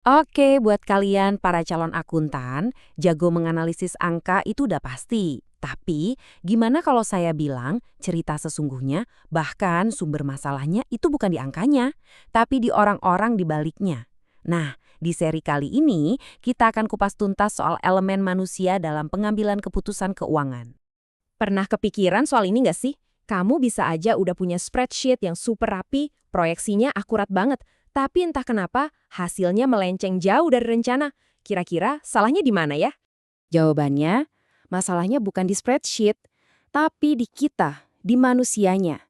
Oke, buat kalian para calon akuntan, jago menganalisis angka itu udah pasti. Tapi, gimana kalau saya bilang cerita sesungguhnya, bahkan sumber masalahnya itu bukan di angkanya, tapi di orang-orang di baliknya. Nah, di seri kali ini, kita akan kupas tuntas soal elemen manusia dalam pengambilan keputusan keuangan. Pernah kepikiran soal ini nggak sih? Kamu bisa aja udah punya spreadsheet yang super rapi, proyeksinya akurat banget, tapi entah kenapa hasilnya melenceng jauh dari rencana. Kira-kira salahnya di mana ya? Jawabannya, masalahnya bukan di spreadsheet, tapi di kita, di manusianya.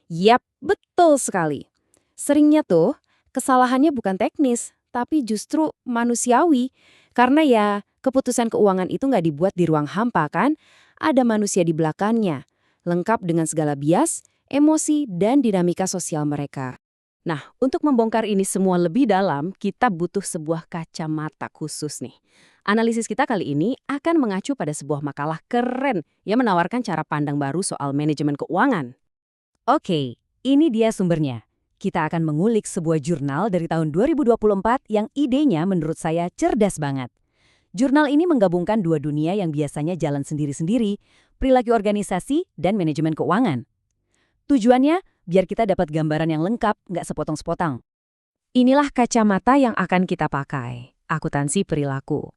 Yap, betul sekali. Seringnya tuh, kesalahannya bukan teknis, tapi justru manusiawi. Karena ya, keputusan keuangan itu nggak dibuat di ruang hampa kan? Ada manusia di belakangnya, lengkap dengan segala bias, emosi, dan dinamika sosial mereka. Nah, untuk membongkar ini semua lebih dalam, kita butuh sebuah kacamata khusus nih. Analisis kita kali ini akan mengacu pada sebuah makalah keren yang menawarkan cara pandang baru soal manajemen keuangan. Oke, ini dia sumbernya. Kita akan mengulik sebuah jurnal dari tahun 2024 yang idenya menurut saya cerdas banget. Jurnal ini menggabungkan dua dunia yang biasanya jalan sendiri-sendiri, perilaku organisasi dan manajemen keuangan. Tujuannya, biar kita dapat gambaran yang lengkap, nggak sepotong-sepotong. Inilah kacamata yang akan kita pakai, akuntansi perilaku.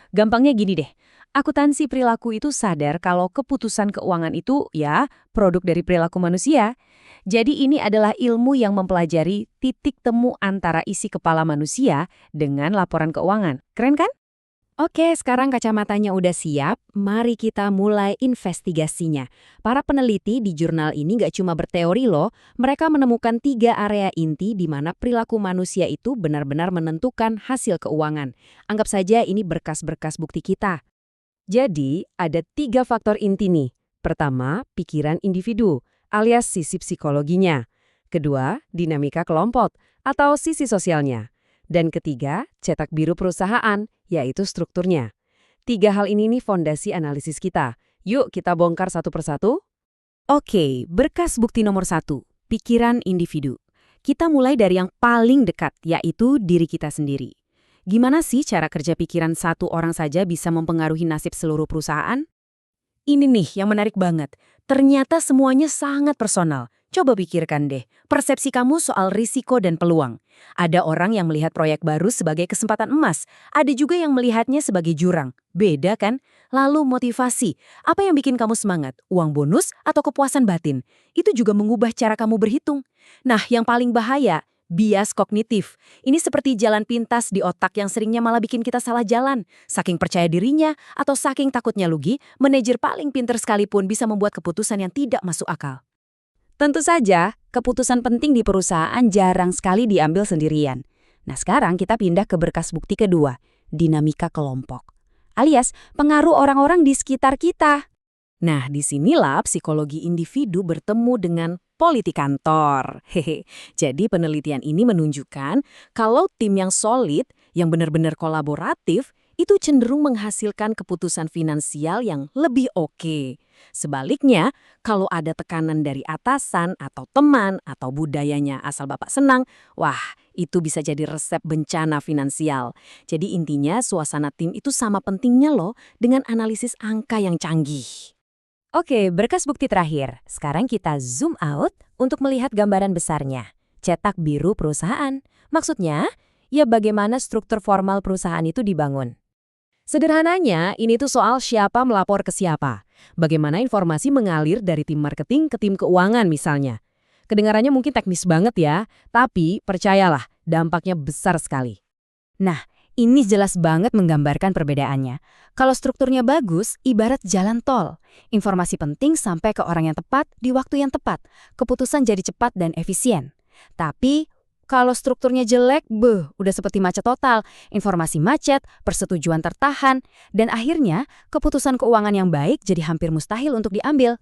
Gampangnya gini deh, akuntansi perilaku itu sadar kalau keputusan keuangan itu ya produk dari perilaku manusia. Jadi ini adalah ilmu yang mempelajari titik temu antara isi kepala manusia dengan laporan keuangan. Keren kan? Oke, sekarang kacamatanya udah siap, mari kita mulai investigasinya. Para peneliti di jurnal ini nggak cuma berteori loh, mereka menemukan 3 area inti di mana perilaku manusia itu benar-benar menentukan hasil keuangan. Anggap saja ini berkas-berkas bukti kita. Jadi, ada 3 faktor inti nih. Pertama, pikiran individu, alias sisi psikologinya. Kedua, dinamika kelompok, atau sisi sosialnya. Dan ketiga, cetak biru perusahaan, yaitu strukturnya. 3 hal ini nih fondasi analisis kita. Yuk kita bongkar satu persatu. Oke, berkas bukti nomor 1, pikiran individu. Kita mulai dari yang paling dekat, yaitu diri kita sendiri. Gimana sih cara kerja pikiran satu orang saja bisa mempengaruhi nasib seluruh perusahaan? Ini nih yang menarik banget. Ternyata semuanya sangat personal. Coba pikirkan deh, persepsi kamu soal risiko dan peluang. Ada orang yang melihat proyek baru sebagai kesempatan emas. Ada juga yang melihatnya sebagai jurang. Beda kan? Lalu motivasi. Apa yang bikin kamu semangat? Uang bonus atau kepuasan batin? Itu juga mengubah cara kamu berhitung. Nah, yang paling bahaya, bias kognitif. Ini seperti jalan pintas di otak yang seringnya malah bikin kita salah jalan. Saking percaya dirinya atau saking takutnya lugi, manajer paling pinter sekalipun bisa membuat keputusan yang tidak masuk akal. Tentu saja, keputusan penting di perusahaan jarang sekali diambil sendirian. Nah, sekarang kita pindah ke berkas bukti kedua, dinamika kelompok. Alias, pengaruh orang-orang di sekitar kita. Nah, disinilah psikologi individu bertemu dengan politik kantor. Hehe. Jadi penelitian ini menunjukkan kalau tim yang solid, yang benar-benar kolaboratif, itu cenderung menghasilkan keputusan finansial yang lebih oke. Sebaliknya, kalau ada tekanan dari atasan atau teman atau budayanya asal bapak senang, wah, itu bisa jadi resep bencana finansial. Jadi intinya suasana tim itu sama pentingnya loh dengan analisis angka yang canggih. Oke, berkas bukti terakhir. Sekarang kita zoom out untuk melihat gambaran besarnya. Cetak biru perusahaan. Maksudnya, ya bagaimana struktur formal perusahaan itu dibangun. Sederhananya, ini tuh soal siapa melapor ke siapa. Bagaimana informasi mengalir dari tim marketing ke tim keuangan misalnya. Kedengarannya mungkin teknis banget ya, tapi percayalah, dampaknya besar sekali. Nah, ini jelas banget menggambarkan perbedaannya. Kalau strukturnya bagus, ibarat jalan tol. Informasi penting sampai ke orang yang tepat di waktu yang tepat. Keputusan jadi cepat dan efisien. Tapi kalau strukturnya jelek, udah seperti macet total. Informasi macet, persetujuan tertahan, dan akhirnya keputusan keuangan yang baik jadi hampir mustahil untuk diambil.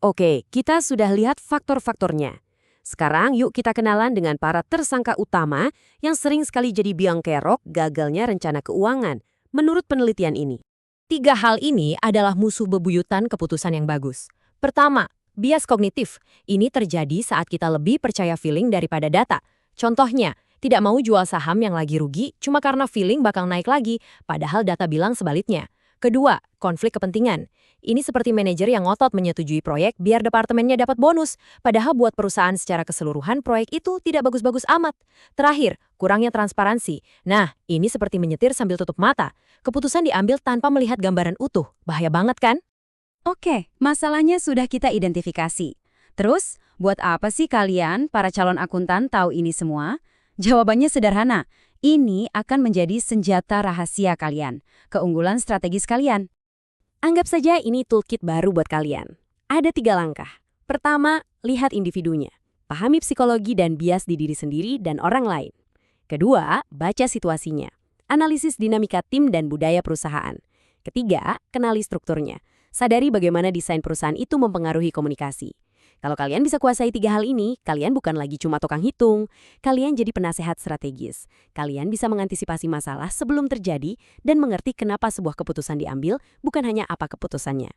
Oke, kita sudah lihat faktor-faktornya. Sekarang yuk kita kenalan dengan para tersangka utama yang sering sekali jadi biang kerok gagalnya rencana keuangan, menurut penelitian ini. 3 hal ini adalah musuh bebuyutan keputusan yang bagus. Pertama, bias kognitif. Ini terjadi saat kita lebih percaya feeling daripada data. Contohnya, Tidak mau jual saham yang lagi rugi cuma karena feeling bakal naik lagi, padahal data bilang sebaliknya. Kedua, konflik kepentingan. Ini seperti manajer yang ngotot menyetujui proyek biar departemennya dapat bonus, padahal buat perusahaan secara keseluruhan proyek itu tidak bagus-bagus amat. Terakhir, kurangnya transparansi. Nah, ini seperti menyetir sambil tutup mata. Keputusan diambil tanpa melihat gambaran utuh. Bahaya banget kan? Oke, masalahnya sudah kita identifikasi. Terus, buat apa sih kalian, para calon akuntan, tahu ini semua? Jawabannya sederhana. Ini akan menjadi senjata rahasia kalian, keunggulan strategis kalian. Anggap saja ini toolkit baru buat kalian. Ada 3 langkah. Pertama, lihat individunya. Pahami psikologi dan bias di diri sendiri dan orang lain. Kedua, baca situasinya. Analisis dinamika tim dan budaya perusahaan. Ketiga, kenali strukturnya. Sadari bagaimana desain perusahaan itu mempengaruhi komunikasi. Kalau kalian bisa kuasai 3 hal ini, kalian bukan lagi cuma tukang hitung. Kalian jadi penasehat strategis. Kalian bisa mengantisipasi masalah sebelum terjadi dan mengerti kenapa sebuah keputusan diambil, bukan hanya apa keputusannya.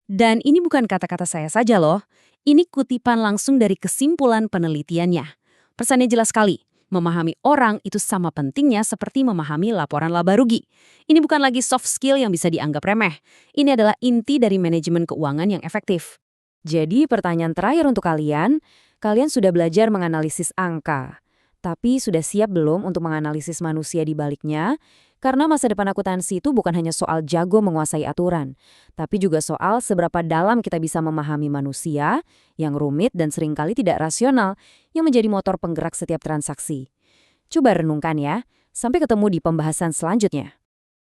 Dan ini bukan kata-kata saya saja loh. Ini kutipan langsung dari kesimpulan penelitiannya. Pesannya jelas sekali. Memahami orang itu sama pentingnya seperti memahami laporan laba rugi. Ini bukan lagi soft skill yang bisa dianggap remeh. Ini adalah inti dari manajemen keuangan yang efektif. Jadi pertanyaan terakhir untuk kalian sudah belajar menganalisis angka. Tapi sudah siap belum untuk menganalisis manusia di baliknya? Karena masa depan akuntansi itu bukan hanya soal jago menguasai aturan, tapi juga soal seberapa dalam kita bisa memahami manusia yang rumit dan seringkali tidak rasional, yang menjadi motor penggerak setiap transaksi. Coba renungkan ya, sampai ketemu di pembahasan selanjutnya.